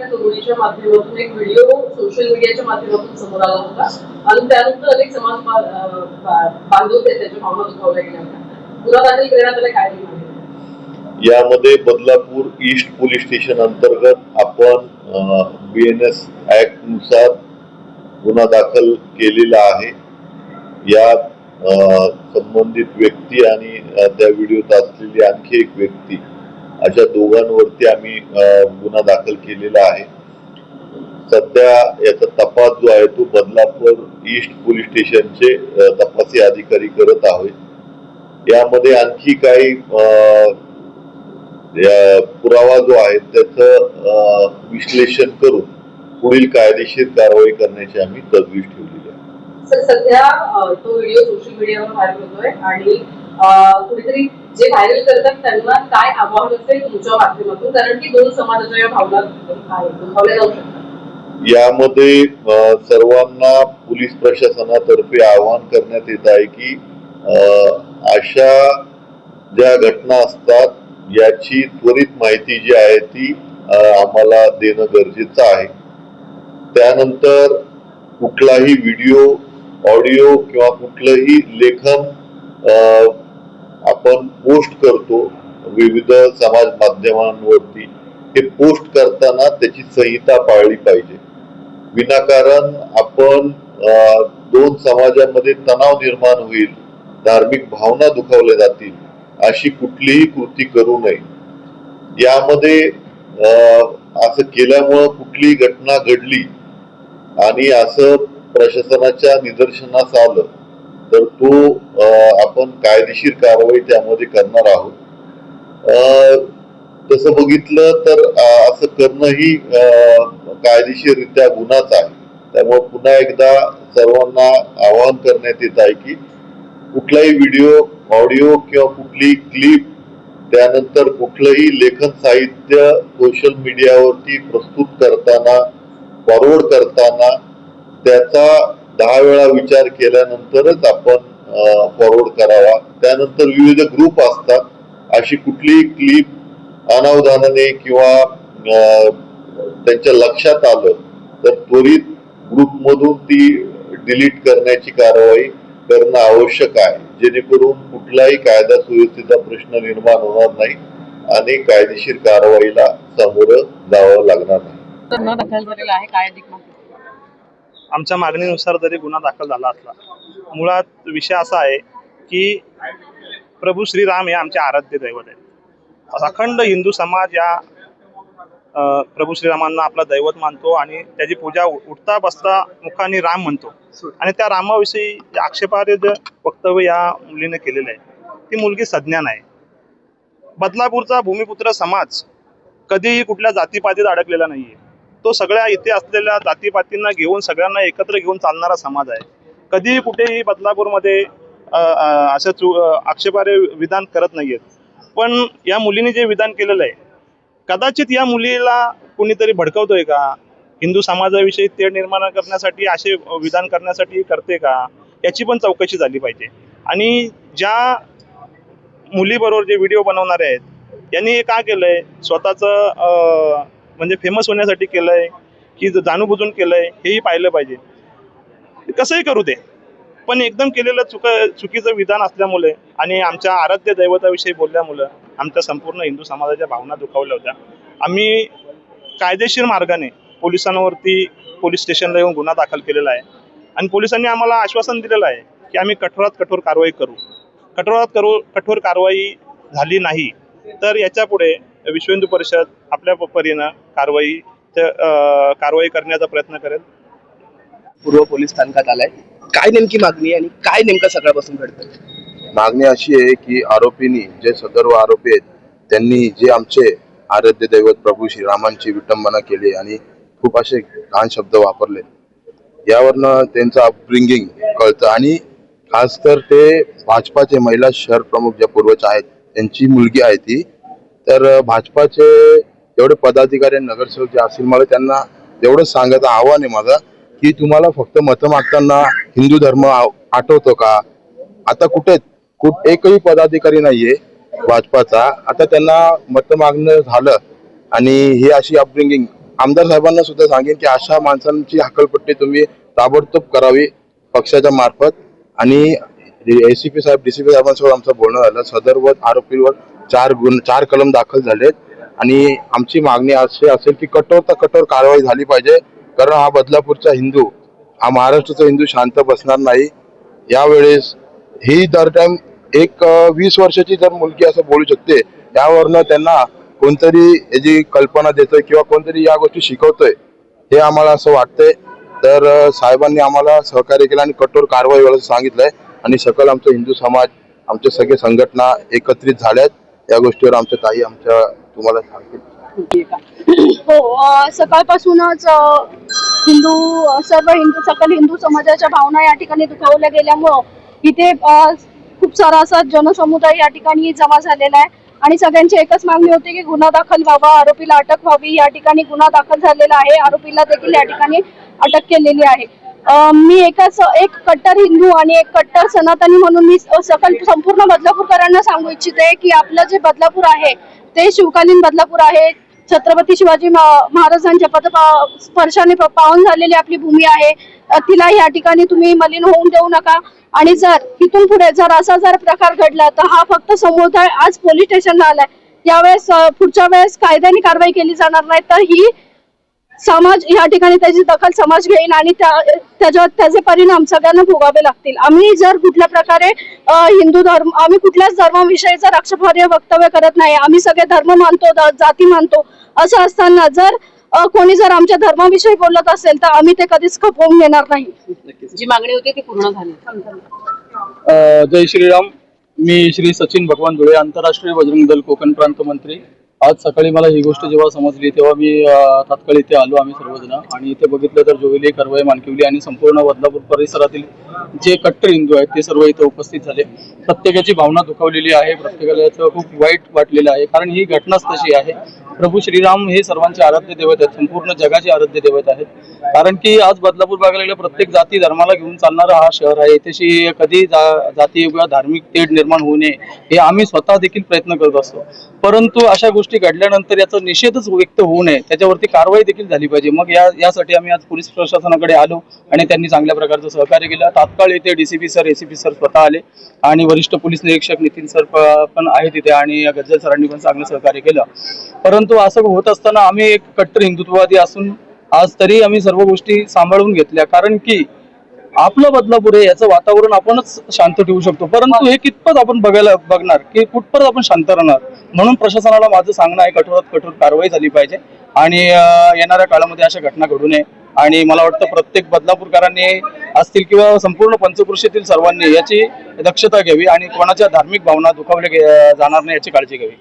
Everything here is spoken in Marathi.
एका तरुणीच्या माध्यमातून एक व्हिडिओ सोशल मीडियाच्या माध्यमातून समोर आला होता आणि त्यानंतर अनेक समाज बांधव त्याच्या भावना दुखावल्या गेल्या होत्या. गुन्हा दाखल करण्यात आला, काय यामध्ये बदलापूर ईस्ट पोलीस स्टेशन अंतर्गत आपण BNS ऍक्ट नुसार गुन्हा दाखल केलेला आहे. यात संबंधित व्यक्ती आणि त्या व्हिडिओत असलेली आणखी एक व्यक्ती अशा दोघांवरती आम्ही गुन्हा दाखल केलेला आहे. सध्या याचा तपास जो आहे तो बदलापूर ईस्ट पोलीस स्टेशनचे तपासी अधिकारी करत आहेत. यामध्ये आणखी काही पुरावा जो आहे त्याचं विश्लेषण करून पुढील कायदेशीर कारवाई करण्याची आम्ही तजवीज ठेवलेली आहे. सर, सध्या तो व्हिडिओ सोशल मीडियावर व्हायरल होतोय आणि कुठेतरी जे व्हायरल करतात त्यांना काय आव्हान असेल तुमच्या माध्यमातून, कारण की दोन समाजाच्या या भावना दुखावल्या जाऊ शकतात. यामध्ये सर्वांना पोलीस प्रशासनातर्फे आवाहन करण्यात येत आहे की अशा ज्या घटना असतात याची त्वरित माहिती जी आहे ती आम्हाला देणं गरजेचं आहे. त्यानंतर कुठलाही व्हिडिओ, ऑडिओ किंवा कुठलंही लेखन आपण पोस्ट करतो विविध समाज माध्यमांवरती, हे पोस्ट करताना त्याची संहिता पाळली पाहिजे. विनाकारण आपण दोन समाजामध्ये तणाव निर्माण होईल, धार्मिक भावना दुखावल्या जातील अशी कुठलीही कृती करू नये. यामध्ये असं केल्यामुळं कुठलीही घटना घडली आणि असं प्रशासनाच्या निदर्शनास आलं तर तो आपण कायदेशीर कारवाई त्यामध्ये करणार आहोत. तसं बघितलं तर असं करणंही कायदेशीररित्या गुन्हाच आहे. त्यामुळे पुन्हा एकदा सर्वांना आवाहन करण्यात येत आहे की कुठलाही व्हिडिओ, ऑडिओ किंवा कुठलीही क्लिप, त्यानंतर कुठलंही लेखन साहित्य सोशल मीडियावरती प्रस्तुत करताना, फॉरवर्ड करताना त्याचा 10 वेळा विचार केल्यानंतरच आपण फॉरवर्ड करावा. त्यानंतर विविध ग्रुप असतात, अशी कुठलीही क्लिप अनावधानाने किंवा त्यांच्या लक्षात आलं तर त्वरित ग्रुपमधून ती डिलीट करण्याची कारवाई करणं आवश्यक आहे, जेणेकरून कुठलाही कायदा सुव्यवस्थेचा प्रश्न निर्माण होणार नाही आणि कायदेशीर कारवाईला सामोरं जावं लागणार नाही. गुन्हा दाखल झालेला आहे, काय अधिक आमच्या मागणीनुसार जरी गुन्हा दाखल झाला असला, मुळात विषय असा आहे की प्रभू श्रीराम हे आमचे आराध्य दैवत आहेत. अखंड हिंदू समाज या प्रभू श्रीरामांना आपला दैवत मानतो आणि त्याची पूजा उठता बसता मुखाने राम म्हणतो. आणि त्या रामाविषयी आक्षेपार्ह वक्तव्य या मुलीने केलेलं आहे. ती मुलगी सज्ञान आहे. बदलापूरचा भूमिपुत्र समाज कधीही कुठल्या जातीपातीत अडकलेला नाहीये. तो सगळ्या इथे असलेल्या जातीपातींना घेऊन, सगळ्यांना एकत्र घेऊन चालणारा समाज आहे. कधीही कुठेही बदलापूरमध्ये असं आक्षेपार्ह विधान करत नाहीयेत. पण या मुलीने जे विधान केलेलं आहे, कदाचित या मुलीला कुणीतरी भडकवतोय का, हिंदू समाजाविषयी तेढ निर्माण करण्यासाठी असे विधान करण्यासाठी करते का, याची पण चौकशी झाली पाहिजे. आणि ज्या मुलीबरोबर जे व्हिडिओ बनवणारे आहेत यांनी हे का केलंय, स्वतःचं म्हणजे फेमस होण्यासाठी केलंय की जाणूनबुजून केलंय, हेही पाहिलं पाहिजे. कसंही करू दे, पण एकदम केलेलं चुकीचं विधान असल्यामुळे आणि आमच्या आराध्य दैवताविषयी बोलल्यामुळं आमच्या संपूर्ण हिंदू समाजाच्या भावना दुखावल्या होत्या. आम्ही कायदेशीर मार्गाने पोलिसांवरती पोलीस स्टेशनला येऊन गुन्हा दाखल केलेला आहे आणि पोलिसांनी आम्हाला आश्वासन दिलेलं आहे की आम्ही कठोरात कठोर कारवाई करू. कठोर कारवाई झाली नाही तर याच्या पुढे विश्व हिंदू परिषद आपल्या परीनं कारवाई करण्याचा प्रयत्न करेल. पूर्व पोलीस स्थानकात आलाय, काय नेमकी मागणी आणि काय नेमकं सगळ्यापासून घडतं? मागणी अशी आहे की आरोपींनी, जे सर्व आरोपी आहेत त्यांनी जे आमचे आराध्य दैवत प्रभू श्रीरामांची विटंबना केली आणि खूप असे घाण शब्द वापरले, यावरनं त्यांचं अपब्रिंगिंग कळतं. आणि खास तर ते भाजपाचे महिला शहर प्रमुख ज्या पूर्वज आहेत त्यांची मुलगी आहे ती. तर भाजपाचे जेवढे पदाधिकारी नगरसेवक जे असतील, मला त्यांना एवढं सांगायचं आव्हान आहे माझं की तुम्हाला फक्त मतं मागताना हिंदू धर्म आठवतो का? आता एकही पदाधिकारी नाहीये भाजपाचा. आता त्यांना मतं मागणं झालं आणि ही अशी अपब्रिंगिंग आमदार साहेबांना सुद्धा सांगेन की अशा माणसांची हकलपट्टी तुम्ही ताबडतोब करावी पक्षाच्या मार्फत. आणि एसीपी साहेब डीसीपी साहेबांसोबत आमचं बोलणं झालं. सदर आरोपीवर 4 कलम दाखल झालेत आणि आमची मागणी अशी असेल की कठोर कठोर कारवाई झाली पाहिजे. कारण हा बदलापूरचा हिंदू, हा महाराष्ट्राचा हिंदू शांत बसणार नाही. यावेळेस ही दर टाइम एक 20 वर्षाची जर मुलगी असं बोलू शकते, त्यावरनं त्यांना कोणतरी याची कल्पना देतोय किंवा कोणतरी या गोष्टी शिकवतोय, हे आम्हाला असं वाटतंय. तर साहेबांनी आम्हाला सहकार्य केलं आणि कठोर कारवाई व्हायला सांगितलंय. आणि सकल आमचं हिंदू समाज, आमचे सगळे संघटना एकत्रित झाल्यात. या गोष्टीवर आमच्या ताई आमच्या तुम्हाला सांगतील. हो, सकाळपासूनच सकल हिंदू समाजाच्या भावना या ठिकाणी दुखावल्या गेल्यामुळं इथे खूप सारा असा जनसमुदाय या ठिकाणी जमा झालेला आहे. आणि सगळ्यांची एकच मागणी होती की गुन्हा दाखल व्हावा, आरोपीला अटक व्हावी. या ठिकाणी गुन्हा दाखल झालेला आहे, आरोपीला देखील या ठिकाणी अटक केलेली आहे. मी एक कट्टर हिंदू आणि एक कट्टर सनातनी म्हणून मी संपूर्ण बदलापूरकरांना सांगू इच्छिते की आपलं जे बदलापूर आहे ते शिवकालीन बदलापूर आहे. छत्रपती शिवाजी महाराजांच्या पदस्पर्शाने पावन झालेली आपली भूमी आहे. तिला या ठिकाणी तुम्ही मलिन होऊन देऊ नका. आणि जर इथून पुढे जर असा प्रकार घडला तर हा फक्त समुदाय आज पोलीस स्टेशनला आलाय. यावेळेस पुढच्या वेळेस कायद्याने कारवाई केली जाणार नाही, तर ही समाज या ठिकाणी त्याची दखल समाज घेईल आणि त्याचे परिणाम सगळ्यांना भोगावे लागतील. आम्ही जर कुठल्या प्रकारे हिंदू धर्म, आम्ही कुठल्याच धर्माविषयीचं आक्षेपार्ह वक्तव्य करत नाही. आम्ही सगळे धर्म मानतो, जाती मानतो. असं असताना जर कोणी जर आमच्या धर्माविषयी बोलत असेल तर आम्ही ते कधीच खपवून घेणार नाही. जी मागणी होती ती पूर्ण झाली. जय श्रीराम. मी श्री सचिन भगवान धुळे, आंतरराष्ट्रीय बजरंग दल कोकण प्रांत मंत्री. आज सकाळी मला ही गोष्ट जेव्हा समजली तेव्हा मी तात्काळ इथे आलो. आम्ही सर्वजण आणि इथे बघितलं तर जोवेली, करवई, मानकिवली आणि संपूर्ण बदलापूर परिसरातील जे कट्टर हिंदू आहेत ते सर्व इथे उपस्थित झाले. प्रत्येकाची भावना दुखावलेली आहे, प्रत्येकाला याचं खूप वाईट वाटलेलं आहे. कारण ही घटनाच तशी आहे. प्रभू श्रीराम हे सर्वांचे आराध्य दैवत आहेत, संपूर्ण जगाचे आराध्य दैवत आहेत. कारण की आज बदलापूर बघायला गेलं प्रत्येक जाती धर्माला घेऊन चालणारा हा शहर आहे. त्याची कधी जाती किंवा धार्मिक तेढ निर्माण होऊ नये हे आम्ही स्वतः देखील प्रयत्न करत असतो. परंतु अशा गोष्टी घडल्यानंतर याचा निषेधच व्यक्त होऊ नये, त्याच्यावरती कारवाई देखील झाली पाहिजे. मग यासाठी आम्ही आज पोलीस प्रशासनाकडे आलो आणि त्यांनी चांगल्या प्रकारचं सहकार्य केलं. तात्काळ इथे डीसीपी सर, एसीपी सर स्वतः आले आणि वरिष्ठ पोलीस निरीक्षक नितीन सर पण आहेत तिथे आणि गज्जल सरांनी पण चांगलं सहकार्य केलं. परंतु असं होत असताना आम्ही एक कट्टर हिंदुत्ववादी असून आज तरी आम्ही सर्व गोष्टी सांभाळून घेतल्या. कारण की आपलं बदलापूर आहे, याचं वातावरण आपणच शांत ठेवू शकतो. परंतु हे कितपत आपण बघणार की कुठपर्यंत आपण शांत राहणार. म्हणून प्रशासनाला माझं सांगणं आहे कठोरात कठोर कारवाई झाली पाहिजे आणि येणाऱ्या काळामध्ये अशा घटना घडू नये. आणि मला वाटतं प्रत्येक बदलापूरकरांनी असतील किंवा संपूर्ण पंचक्रोशीतील सर्वांनी याची दक्षता घ्यावी आणि कोणाच्या धार्मिक भावना दुखावल्या जाणार नाही याची काळजी घ्यावी.